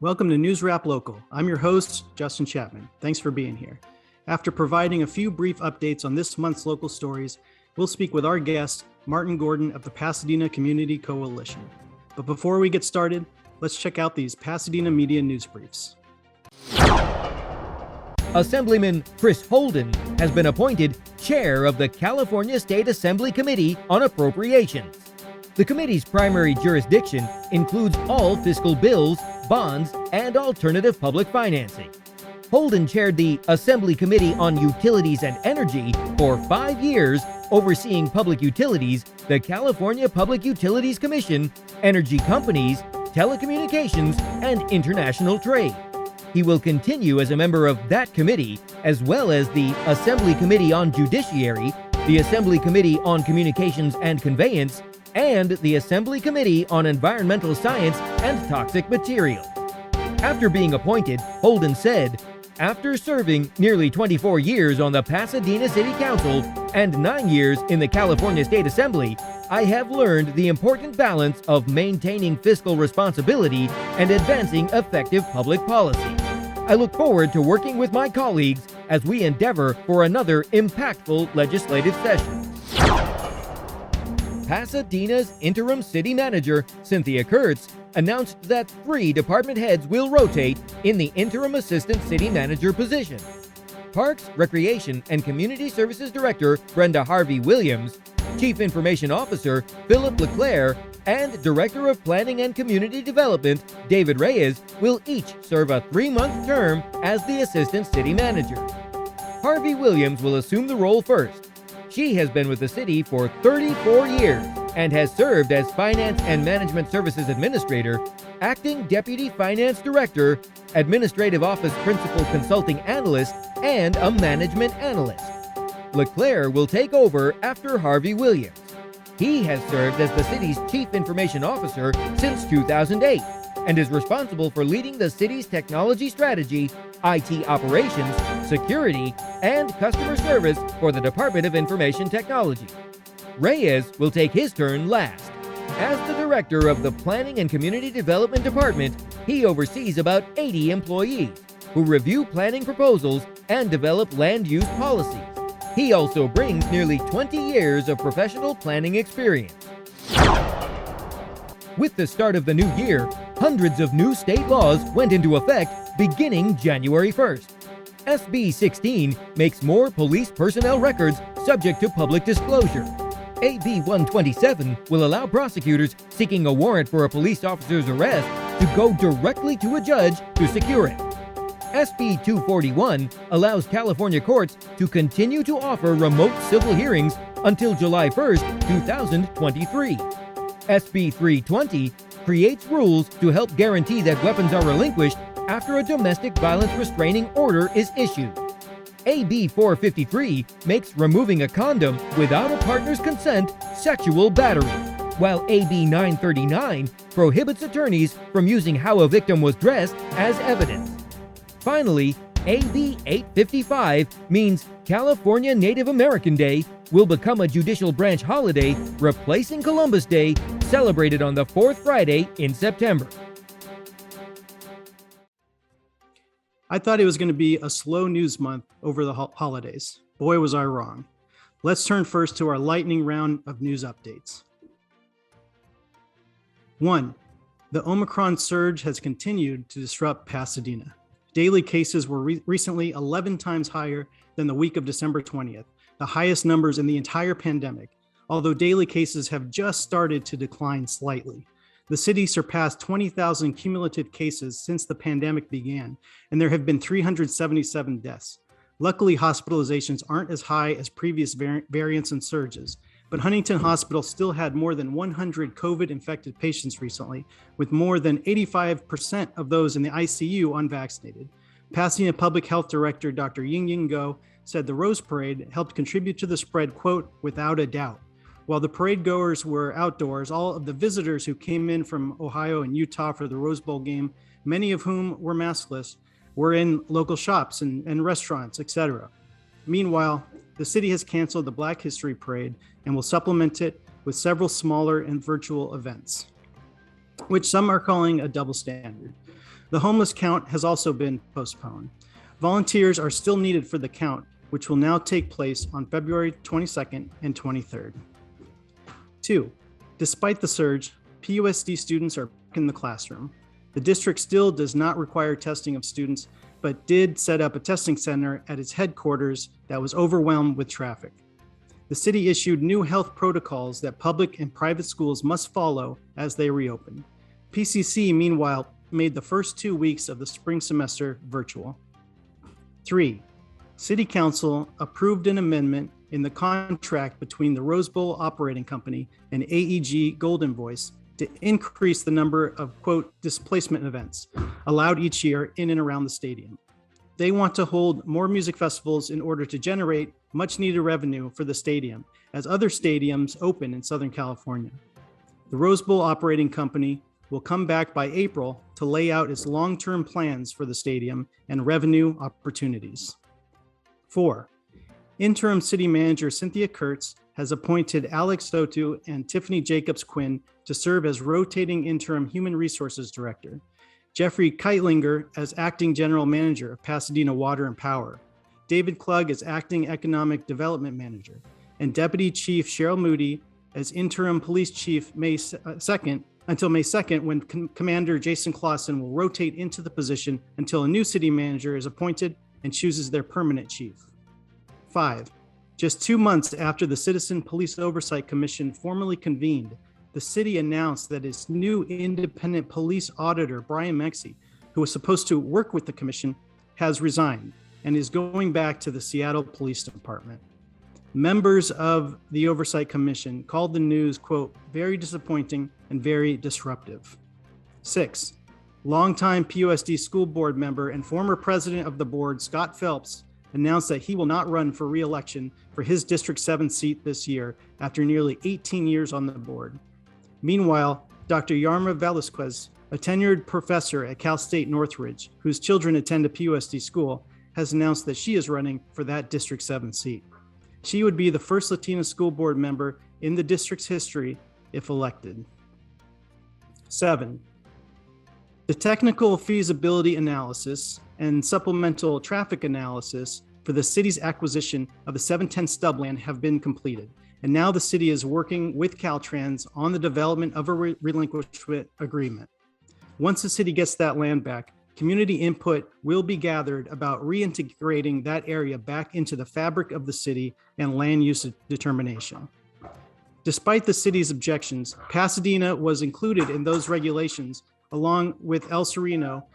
Welcome to NewsRap Local. I'm your host, Justin Chapman. Thanks for being here. After providing a few brief updates on this month's local stories, we'll speak with our guest, Martin Gordon of the Pasadena Community Coalition. But before we get started, let's check out these Pasadena media news briefs. Assemblyman Chris Holden has been appointed chair of the California State Assembly Committee on Appropriations. The committee's primary jurisdiction includes all fiscal bills, bonds, and alternative public financing. Holden chaired the Assembly Committee on Utilities and Energy for 5 years, overseeing public utilities, the California Public Utilities Commission, energy companies, telecommunications, and international trade. He will continue as a member of that committee, as well as the Assembly Committee on Judiciary, the Assembly Committee on Communications and Conveyance, and the Assembly Committee on Environmental Science and Toxic Materials. After being appointed, Holden said, "After serving nearly 24 years on the Pasadena City Council and 9 years in the California State Assembly, I have learned the important balance of maintaining fiscal responsibility and advancing effective public policy. I look forward to working with my colleagues as we endeavor for another impactful legislative session." Pasadena's interim city manager, Cynthia Kurtz, announced that 3 department heads will rotate in the interim assistant city manager position. Parks, Recreation, and Community Services Director Brenda Harvey Williams, Chief Information Officer Philip Leclerc, and Director of Planning and Community Development David Reyes will each serve a 3-month term as the assistant city manager. Harvey Williams will assume the role first. She has been with the city for 34 years and has served as Finance and Management Services Administrator, Acting Deputy Finance Director, Administrative Office Principal Consulting Analyst, and a Management Analyst. Leclerc will take over after Harvey Williams. He has served as the city's Chief Information Officer since 2008 and is responsible for leading the city's technology strategy, IT operations, security, and customer service for the Department of Information Technology. Reyes will take his turn last. As the director of the Planning and Community Development Department, he oversees about 80 employees who review planning proposals and develop land use policies. He also brings nearly 20 years of professional planning experience. With the start of the new year, hundreds of new state laws went into effect beginning January 1st. SB 16 makes more police personnel records subject to public disclosure. AB 127 will allow prosecutors seeking a warrant for a police officer's arrest to go directly to a judge to secure it. SB 241 allows California courts to continue to offer remote civil hearings until July 1st, 2023. SB 320 creates rules to help guarantee that weapons are relinquished after a domestic violence restraining order is issued. AB 453 makes removing a condom without a partner's consent sexual battery, while AB 939 prohibits attorneys from using how a victim was dressed as evidence. Finally, AB 855 means California Native American Day will become a judicial branch holiday, replacing Columbus Day, celebrated on the 4th Friday in September. I thought it was going to be a slow news month over the holidays. Boy, was I wrong. Let's turn first to our lightning round of news updates. 1. The Omicron surge has continued to disrupt Pasadena. Daily cases were recently 11 times higher than the week of December 20th, the highest numbers in the entire pandemic, although daily cases have just started to decline slightly. The city surpassed 20,000 cumulative cases since the pandemic began, and there have been 377 deaths. Luckily, hospitalizations aren't as high as previous variants and surges, but Huntington Hospital still had more than 100 COVID-infected patients recently, with more than 85% of those in the ICU unvaccinated. Pasadena Public Health Director Dr. Ying Go said the Rose Parade helped contribute to the spread, quote, "without a doubt." While the parade goers were outdoors, all of the visitors who came in from Ohio and Utah for the Rose Bowl game, many of whom were maskless, were in local shops and restaurants, etc. Meanwhile, the city has canceled the Black History Parade and will supplement it with several smaller and virtual events, which some are calling a double standard. The homeless count has also been postponed. Volunteers are still needed for the count, which will now take place on February 22nd and 23rd. 2. Despite the surge, PUSD students are back in the classroom. The district still does not require testing of students, but did set up a testing center at its headquarters that was overwhelmed with traffic. The city issued new health protocols that public and private schools must follow as they reopen. PCC, meanwhile, made the first 2 weeks of the spring semester virtual. 3. City Council approved an amendment in the contract between the Rose Bowl Operating Company and AEG Golden Voice to increase the number of, quote, displacement events allowed each year in and around the stadium. They want to hold more music festivals in order to generate much needed revenue for the stadium as other stadiums open in Southern California. The Rose Bowl Operating Company will come back by April to lay out its long-term plans for the stadium and revenue opportunities. 4. Interim City Manager Cynthia Kurtz has appointed Alex Sotu and Tiffany Jacobs Quinn to serve as rotating interim Human Resources Director, Jeffrey Keitlinger as Acting General Manager of Pasadena Water and Power, David Klug as Acting Economic Development Manager, and Deputy Chief Cheryl Moody as Interim Police Chief May 2nd until May 2nd, when Commander Jason Clausen will rotate into the position until a new city manager is appointed and chooses their permanent chief. 5. Just 2 months after the Citizen Police Oversight Commission formally convened, the city announced that its new independent police auditor, Brian Mexi, who was supposed to work with the commission, has resigned and is going back to the Seattle Police Department. Members of the Oversight Commission called the news, quote, very disappointing and very disruptive. 6. Longtime PUSD school board member and former president of the board, Scott Phelps, announced that he will not run for re-election for his District 7 seat this year after nearly 18 years on the board. Meanwhile, Dr. Yarma Velasquez, a tenured professor at Cal State Northridge, whose children attend a PUSD school, has announced that she is running for that District 7 seat. She would be the first Latina school board member in the district's history if elected. 7. The technical feasibility analysis and supplemental traffic analysis for the city's acquisition of the 710 Stubland have been completed, and now the city is working with Caltrans on the development of a relinquishment agreement. Once the city gets that land back, community input will be gathered about reintegrating that area back into the fabric of the city and land use determination. Despite the city's objections, Pasadena was included in those regulations along with El Sereno,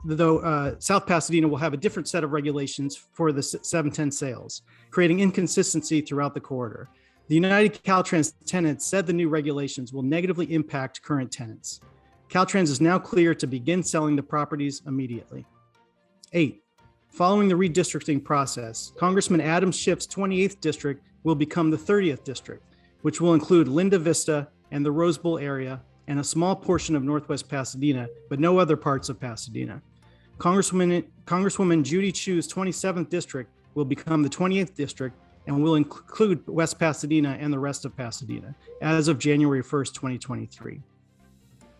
though South Pasadena will have a different set of regulations for the 710 sales, creating inconsistency throughout the corridor. The United Caltrans tenants said the new regulations will negatively impact current tenants. Caltrans is now clear to begin selling the properties immediately. 8. Following the redistricting process, Congressman Adam Schiff's 28th district will become the 30th district, which will include Linda Vista and the Rose Bowl area, and a small portion of Northwest Pasadena, but no other parts of Pasadena. Congresswoman Judy Chu's 27th district will become the 28th district and will include West Pasadena and the rest of Pasadena as of January 1st, 2023.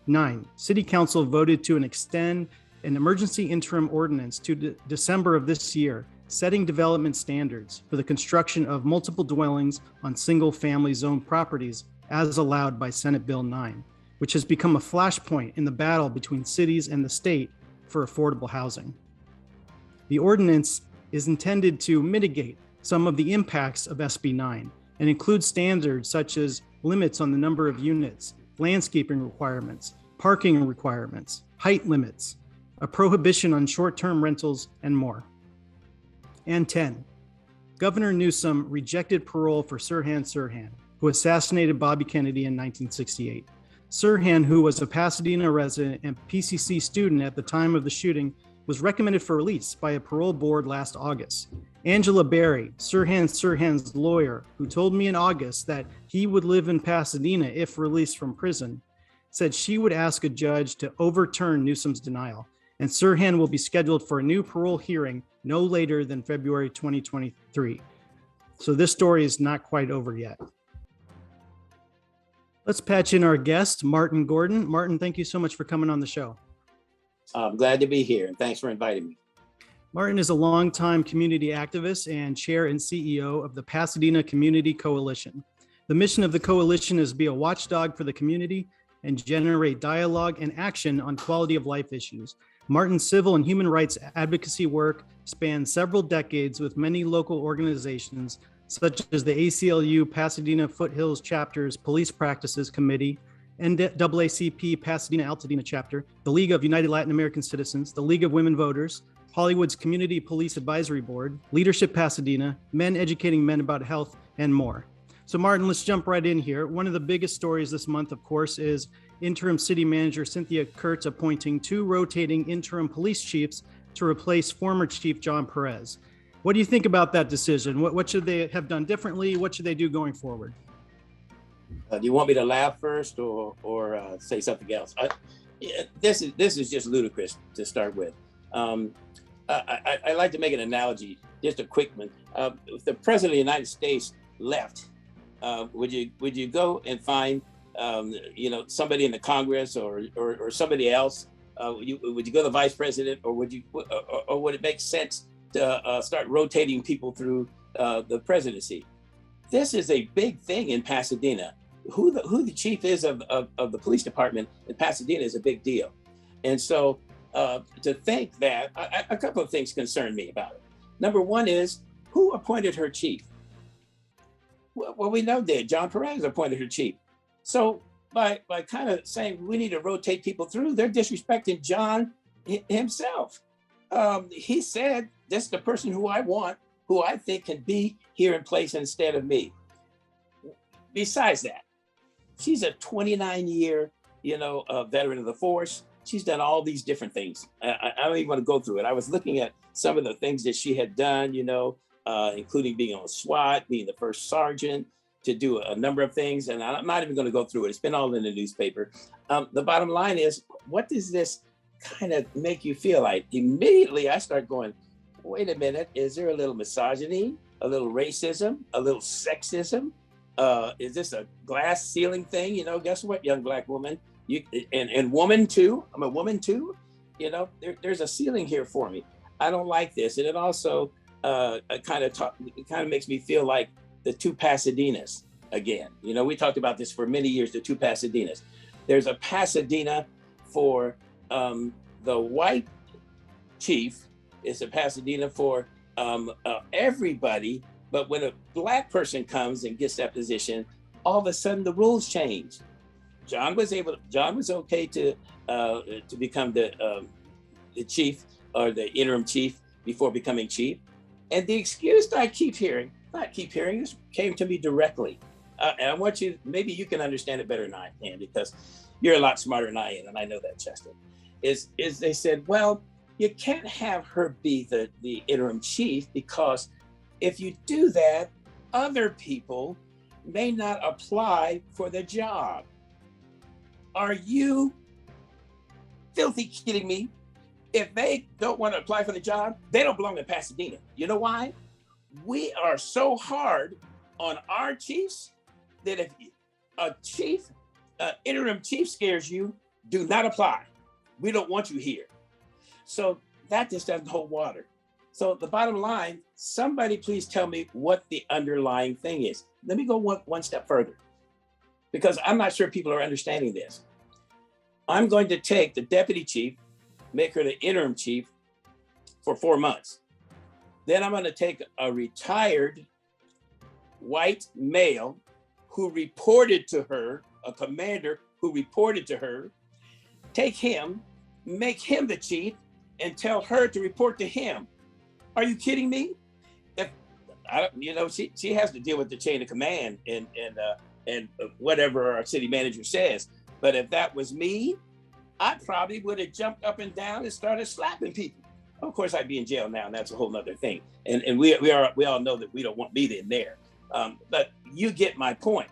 9. City Council voted to extend an emergency interim ordinance to December of this year, setting development standards for the construction of multiple dwellings on single-family zone properties as allowed by Senate Bill 9. Which has become a flashpoint in the battle between cities and the state for affordable housing. The ordinance is intended to mitigate some of the impacts of SB 9 and includes standards such as limits on the number of units, landscaping requirements, parking requirements, height limits, a prohibition on short-term rentals, and more. And 10, Governor Newsom rejected parole for Sirhan Sirhan, who assassinated Bobby Kennedy in 1968. Sirhan, who was a Pasadena resident and PCC student at the time of the shooting, was recommended for release by a parole board last August. Angela Berry, Sirhan's lawyer, who told me in August that he would live in Pasadena if released from prison, said she would ask a judge to overturn Newsom's denial, and Sirhan will be scheduled for a new parole hearing no later than February 2023. So this story is not quite over yet. Let's patch in our guest, Martin Gordon. Martin, thank you so much for coming on the show. I'm glad to be here, and thanks for inviting me. Martin is a longtime community activist and chair and CEO of the Pasadena Community Coalition. The mission of the coalition is to be a watchdog for the community and generate dialogue and action on quality of life issues. Martin's civil and human rights advocacy work spans several decades with many local organizations, such as the ACLU Pasadena Foothills Chapter's Police Practices Committee, NAACP Pasadena Altadena Chapter, the League of United Latin American Citizens, the League of Women Voters, Hollywood's Community Police Advisory Board, Leadership Pasadena, Men Educating Men About Health, and more. So Martin, let's jump right in here. One of the biggest stories this month, of course, is interim city manager Cynthia Kurtz appointing 2 rotating interim police chiefs to replace former Chief John Perez. What do you think about that decision? What should they have done differently? What should they do going forward? Do you want me to laugh first or say something else? This is just ludicrous to start with. I like to make an analogy, just a quick one. If the president of the United States left, would you go and find somebody in the Congress or somebody else? Would you go to the vice president, or would it make sense to start rotating people through the presidency? This is a big thing in Pasadena. Who the chief is of the police department in Pasadena is a big deal. And so to think that, a couple of things concern me about it. Number one is, who appointed her chief? Well, we know that John Perez appointed her chief. So by kind of saying we need to rotate people through, they're disrespecting John himself. He said, this is the person who I want, who I think can be here in place instead of me. Besides that, she's a 29-year, veteran of the force. She's done all these different things. I don't even want to go through it. I was looking at some of the things that she had done, including being on SWAT, being the first sergeant, to do a number of things. And I'm not even going to go through it. It's been all in the newspaper. The bottom line is, what does this kind of make you feel like? Immediately, I start going, wait a minute, is there a little misogyny, a little racism, a little sexism? Is this a glass ceiling thing? Guess what, young Black woman? And woman too, I'm a woman too. There's a ceiling here for me. I don't like this. And it also it kind of makes me feel like the 2 Pasadenas again. We talked about this for many years, the 2 Pasadenas. There's a Pasadena for the white chief. It's a Pasadena for everybody. But when a Black person comes and gets that position, all of a sudden the rules change. John was okay to become the chief or the interim chief before becoming chief. And the excuse that I keep hearing, this came to me directly. And I want you, maybe you can understand it better than I can, because you're a lot smarter than I am, and I know that, Chester, is they said, well, you can't have her be the interim chief, because if you do that, other people may not apply for the job. Are you filthy kidding me? If they don't want to apply for the job, they don't belong in Pasadena. You know why? We are so hard on our chiefs that if a interim chief scares you, do not apply. We don't want you here. So that just doesn't hold water. So the bottom line, somebody please tell me what the underlying thing is. Let me go one step further, because I'm not sure people are understanding this. I'm going to take the deputy chief, make her the interim chief for 4 months. Then I'm going to take a retired white male who reported to her, a commander who reported to her, take him, make him the chief, and tell her to report to him. Are you kidding me? She has to deal with the chain of command and whatever our city manager says. But if that was me, I probably would have jumped up and down and started slapping people. Of course, I'd be in jail now, and that's a whole nother thing. And we all know that we don't want me in there. But you get my point.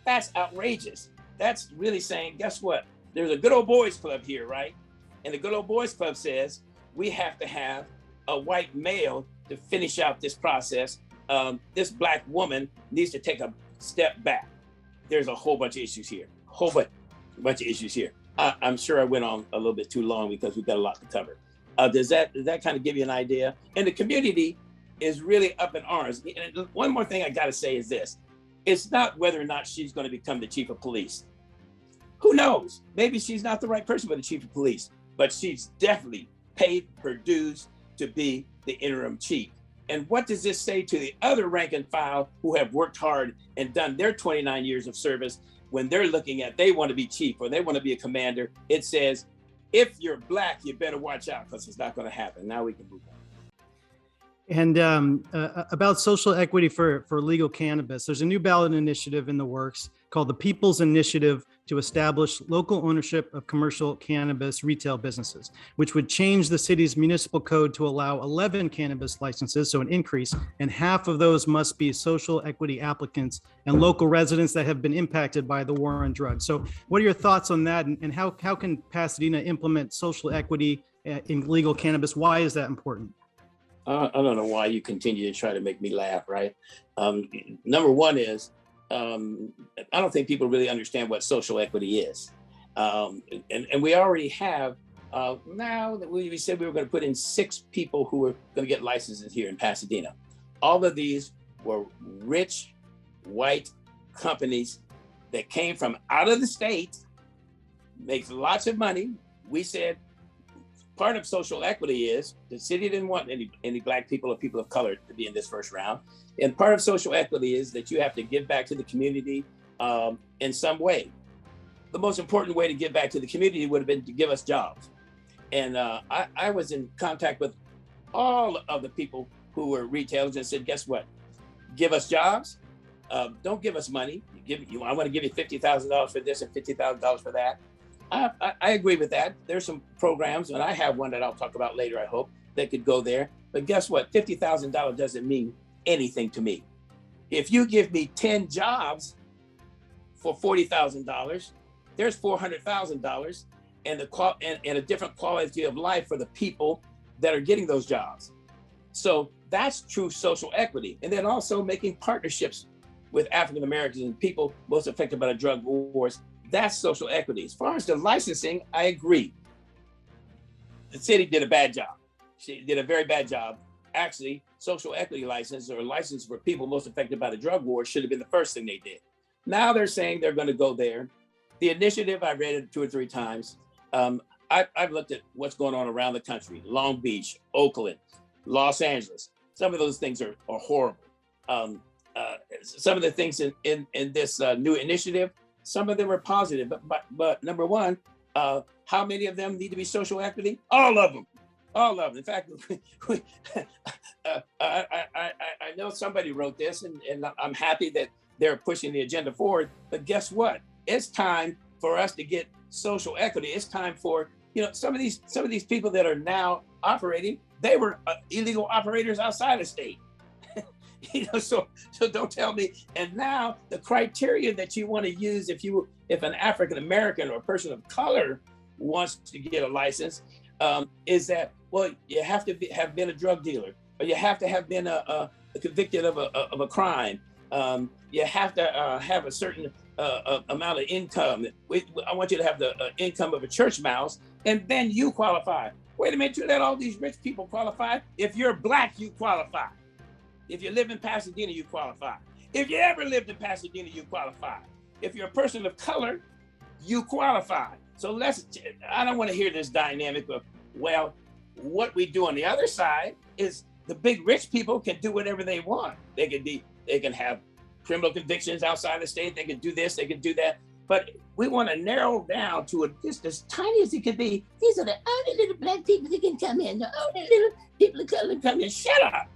That's outrageous. That's really saying, guess what? There's a good old boys club here, right? And the good old boys club says we have to have a white male to finish out this process. This Black woman needs to take a step back. There's a whole bunch of issues here. Whole bunch of issues here. I'm sure I went on a little bit too long because we've got a lot to cover. Does that kind of give you an idea? And the community is really up in arms. And one more thing I got to say is this: it's not whether or not she's going to become the chief of police. Who knows? Maybe she's not the right person for the chief of police, but she's definitely paid her dues to be the interim chief. And what does this say to the other rank and file who have worked hard and done their 29 years of service when they're looking at, they want to be chief or they want to be a commander? It says, if you're Black, you better watch out because it's not going to happen. Now we can move on. And about social equity for legal cannabis, there's a new ballot initiative in the works called the People's Initiative to establish local ownership of commercial cannabis retail businesses, which would change the city's municipal code to allow 11 cannabis licenses, so an increase, and half of those must be social equity applicants and local residents that have been impacted by the war on drugs. So what are your thoughts on that, and how can Pasadena implement social equity in legal cannabis? Why is that important? I don't know why you continue to try to make me laugh, right? Number one is, I don't think people really understand what social equity is. And we already have, now that we said we were going to put in 6 people who were going to get licenses here in Pasadena. All of these were rich, white companies that came from out of the state, makes lots of money. We said, part of social equity is the city didn't want any Black people or people of color to be in this first round. And part of social equity is that you have to give back to the community in some way. The most important way to give back to the community would have been to give us jobs. And I was in contact with all of the people who were retailers and said, guess what? Give us jobs. Don't give us money. I want to give you $50,000 for this and $50,000 for that. I agree with that. There's some programs, and I have one that I'll talk about later, I hope, that could go there. But guess what? $50,000 doesn't mean anything to me. If you give me 10 jobs for $40,000, there's $400,000 and a different quality of life for the people that are getting those jobs. So that's true social equity. And then also making partnerships with African Americans and people most affected by the drug wars. That's social equity. As far as the licensing, I agree. The city did a bad job. She did a very bad job. Actually, social equity license or license for people most affected by the drug war should have been the first thing they did. Now they're saying they're going to go there. The initiative, I read it 2 or 3 times. I've looked at what's going on around the country, Long Beach, Oakland, Los Angeles. Some of those things are horrible. Some of the things in this new initiative, some of them are positive, but number one, how many of them need to be social equity? All of them, all of them. In fact, I know somebody wrote this, and I'm happy that they're pushing the agenda forward. But guess what? It's time for us to get social equity. It's time for some of these people that are now operating. They were illegal operators outside the state. So don't tell me. And now the criteria that you want to use if an African American or a person of color wants to get a license is that, well, you have to have been a drug dealer, or you have to have been convicted of a crime. You have to have a certain amount of income. I want you to have the income of a church mouse, and then you qualify. Wait a minute, you let all these rich people qualify? If you're Black, you qualify. If you live in Pasadena, you qualify. If you ever lived in Pasadena, you qualify. If you're a person of color, you qualify. So I don't want to hear this dynamic of, well, what we do on the other side is the big rich people can do whatever they want. They can have criminal convictions outside the state. They can do this, they can do that. But we want to narrow down to just as tiny as it can be. These are the only little Black people that can come in. The only little people of color come in. Shut up.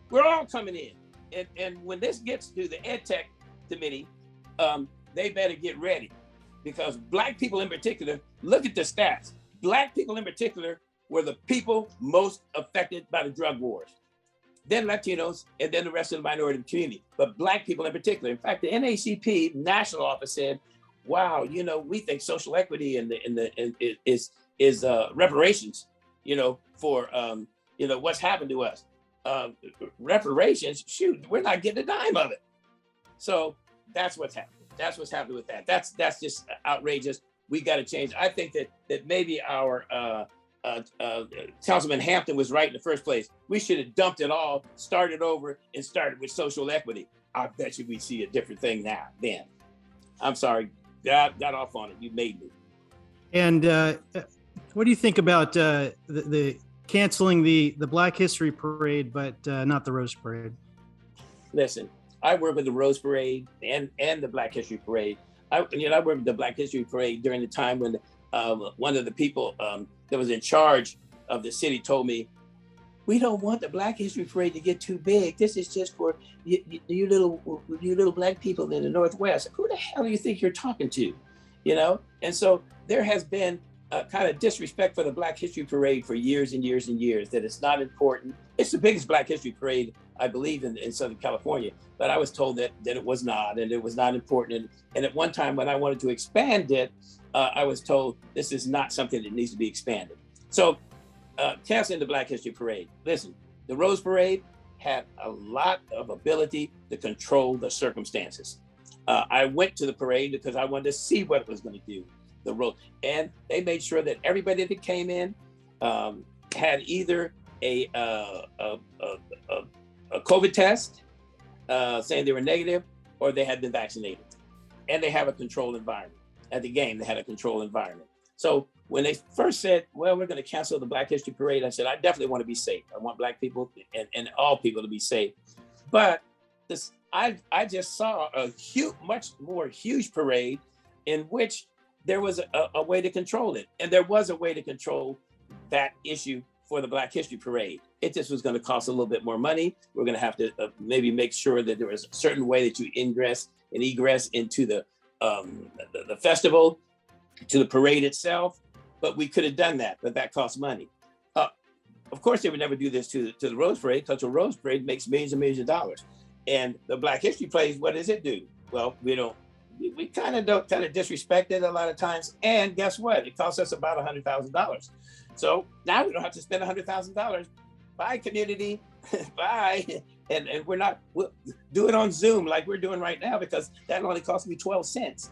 We're all coming in. And when this gets to the Ed Tech committee, they better get ready, because Black people in particular, look at the stats. Black people in particular were the people most affected by the drug wars. Then Latinos, and then the rest of the minority community. But Black people in particular. In fact, the NAACP national office said, wow, we think social equity is reparations, for what's happened to us. Reparations, shoot, we're not getting a dime of it. So that's what's happening. That's what's happening with that. That's just outrageous. we got to change. I think that maybe our Councilman Hampton was right in the first place. We should have dumped it all, started over, and started with social equity. I bet you we see a different thing now. Then, I'm sorry, got off on it. You made me. And what do you think about the canceling the Black History Parade, but not the Rose Parade? Listen, I work with the Rose Parade and the Black History Parade. I worked with the Black History Parade during the time when one of the people that was in charge of the city told me, we don't want the Black History Parade to get too big. This is just for you little Black people in the Northwest. Who the hell do you think you're talking to? You know? And so there has been a kind of disrespect for the Black History Parade for years and years and years, that it's not important. It's the biggest Black History Parade, I believe, in Southern California. But I was told that it was not, and it was not important. And at one time when I wanted to expand it, I was told this is not something that needs to be expanded. So canceling the Black History Parade. Listen, the Rose Parade had a lot of ability to control the circumstances. I went to the parade because I wanted to see what it was going to do, the road. And they made sure that everybody that came in had either a COVID test saying they were negative, or they had been vaccinated. And they have a controlled environment. At the game, they had a controlled environment. So when they first said, well, we're going to cancel the Black History Parade, I said, I definitely want to be safe. I want Black people and all people to be safe. But this, I just saw a much more huge parade in which there was a way to control it. And there was a way to control that issue for the Black History Parade. It just was going to cost a little bit more money. We're going to have to maybe make sure that there was a certain way that you ingress and egress into the festival, to the parade itself. But we could have done that, but that costs money. Of course, they would never do this to the Rose Parade, because the Rose Parade makes millions and millions of dollars. And the Black History Parade, what does it do? Well, we kind of disrespect it a lot of times. And guess what? It costs us about $100,000. So now we don't have to spend $100,000. Bye, community. Bye. And we'll do it on Zoom like we're doing right now, because that only cost me 12 cents.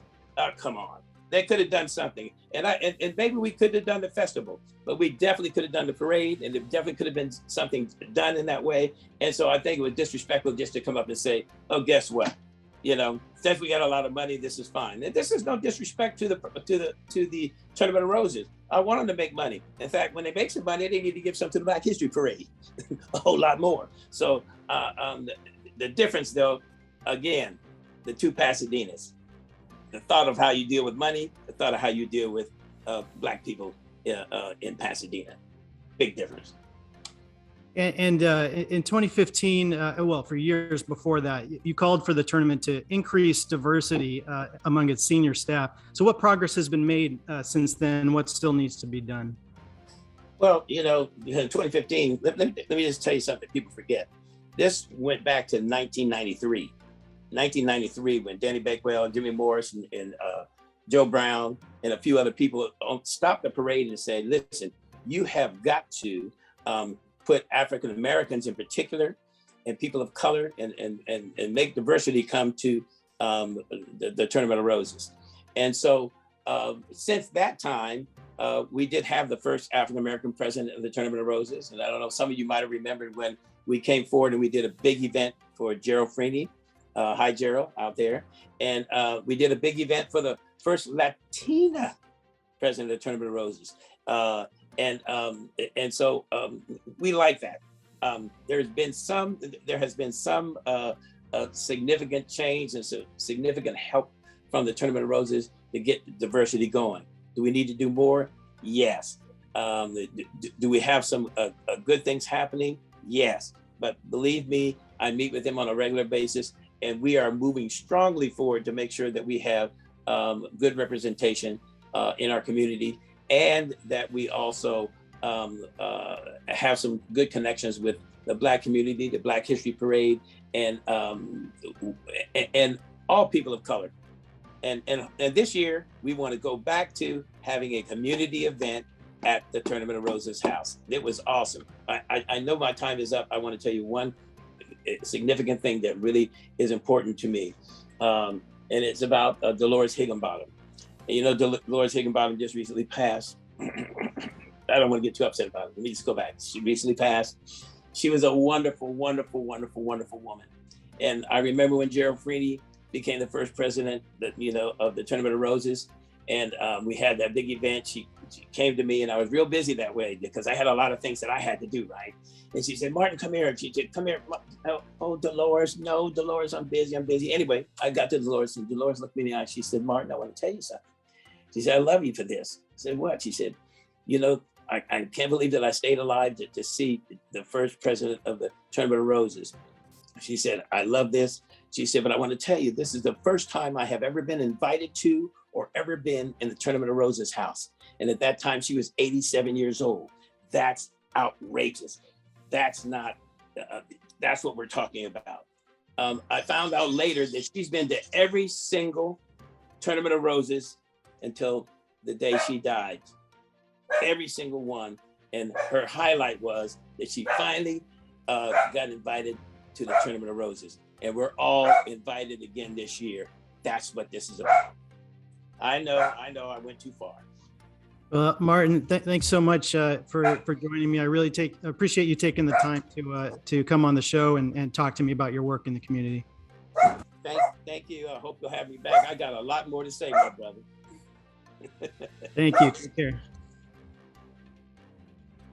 Come on. They could have done something. And maybe we could have done the festival, but we definitely could have done the parade, and it definitely could have been something done in that way. And so I think it was disrespectful just to come up and say, oh, guess what? You know, since we got a lot of money, this is fine. And this is no disrespect to the Tournament of Roses. I want them to make money. In fact, when they make some money, they need to give some to the Black History Parade, a whole lot more. So the difference, though, again, the two Pasadenas, the thought of how you deal with money, the thought of how you deal with Black people in Pasadena, big difference. And in 2015, well, for years before that, you called for the tournament to increase diversity among its senior staff. So what progress has been made since then? What still needs to be done? Well, you know, in 2015, let me just tell you something people forget. This went back to 1993. 1993, when Danny Bakewell, Jimmy Morris, and Joe Brown, and a few other people stopped the parade and said, listen, you have got to put African Americans in particular, and people of color, and make diversity come to the Tournament of Roses. And so since that time, we did have the first African American president of the Tournament of Roses. And I don't know, some of you might have remembered when we came forward and we did a big event for Gerald Freeney. Hi, Gerald, out there. And we did a big event for the first Latina president of the Tournament of Roses. And so we like that. There has been some significant change and some significant help from the Tournament of Roses to get diversity going. Do we need to do more? Yes. Do we have some good things happening? Yes. But believe me, I meet with them on a regular basis, and we are moving strongly forward to make sure that we have good representation in our community, and that we also have some good connections with the Black community, the Black History Parade, and all people of color. And this year, we want to go back to having a community event at the Tournament of Roses house. It was awesome. I know my time is up. I want to tell you one significant thing that really is important to me. And it's about Dolores Higginbottom. And you know, Dolores Higginbottom just recently passed. I don't want to get too upset about it. Let me just go back. She recently passed. She was a wonderful, wonderful, wonderful, wonderful woman. And I remember when Gerald Freeney became the first president, of the Tournament of Roses, and we had that big event. She came to me, and I was real busy that way because I had a lot of things that I had to do, right? And she said, "Martin, come here." She said, "Come here." Oh, Dolores, no, Dolores, I'm busy. Anyway, I got to Dolores, and Dolores looked me in the eye. She said, "Martin, I want to tell you something." She said, "I love you for this." I said, "What?" She said, I can't believe that I stayed alive to see the first president of the Tournament of Roses. She said, "I love this." She said, "But I want to tell you, this is the first time I have ever been invited to or ever been in the Tournament of Roses house." And at that time, she was 87 years old. That's outrageous. That's not, that's what we're talking about. I found out later that she's been to every single Tournament of Roses until the day she died. Every single one. And her highlight was that she finally got invited to the Tournament of Roses. And we're all invited again this year. That's what this is about. I know I went too far. Martin, thanks so much for joining me. I really appreciate you taking the time to come on the show and talk to me about your work in the community. Thank you. I hope you'll have me back. I got a lot more to say, my brother. Thank you. Take care.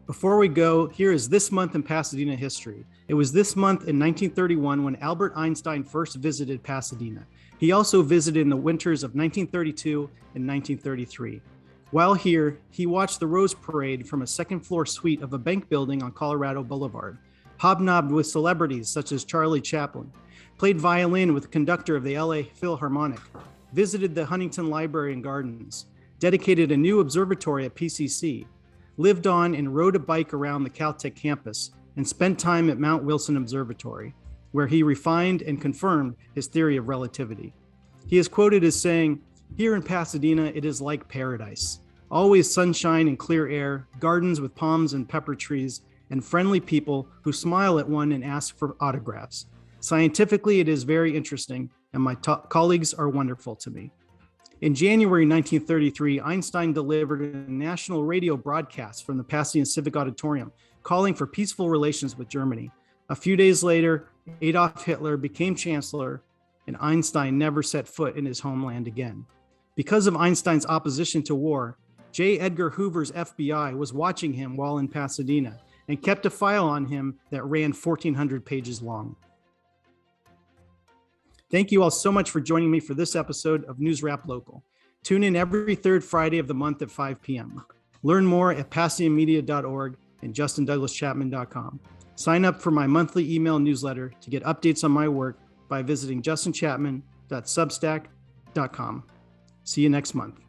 Before we go, here is this month in Pasadena history. It was this month in 1931 when Albert Einstein first visited Pasadena. He also visited in the winters of 1932 and 1933. While here, he watched the Rose Parade from a second-floor suite of a bank building on Colorado Boulevard, hobnobbed with celebrities such as Charlie Chaplin, played violin with the conductor of the LA Philharmonic, visited the Huntington Library and Gardens, dedicated a new observatory at PCC, lived on and rode a bike around the Caltech campus, and spent time at Mount Wilson Observatory, where he refined and confirmed his theory of relativity. He is quoted as saying, "Here in Pasadena, it is like paradise. Always sunshine and clear air, gardens with palms and pepper trees, and friendly people who smile at one and ask for autographs. Scientifically, it is very interesting, and my colleagues are wonderful to me." In January 1933, Einstein delivered a national radio broadcast from the Pasadena Civic Auditorium, calling for peaceful relations with Germany. A few days later, Adolf Hitler became chancellor, and Einstein never set foot in his homeland again. Because of Einstein's opposition to war, J. Edgar Hoover's FBI was watching him while in Pasadena and kept a file on him that ran 1,400 pages long. Thank you all so much for joining me for this episode of NewsRap Local. Tune in every third Friday of the month at 5 p.m. Learn more at pasadenamedia.org and justindouglaschapman.com. Sign up for my monthly email newsletter to get updates on my work by visiting justinchapman.substack.com. See you next month.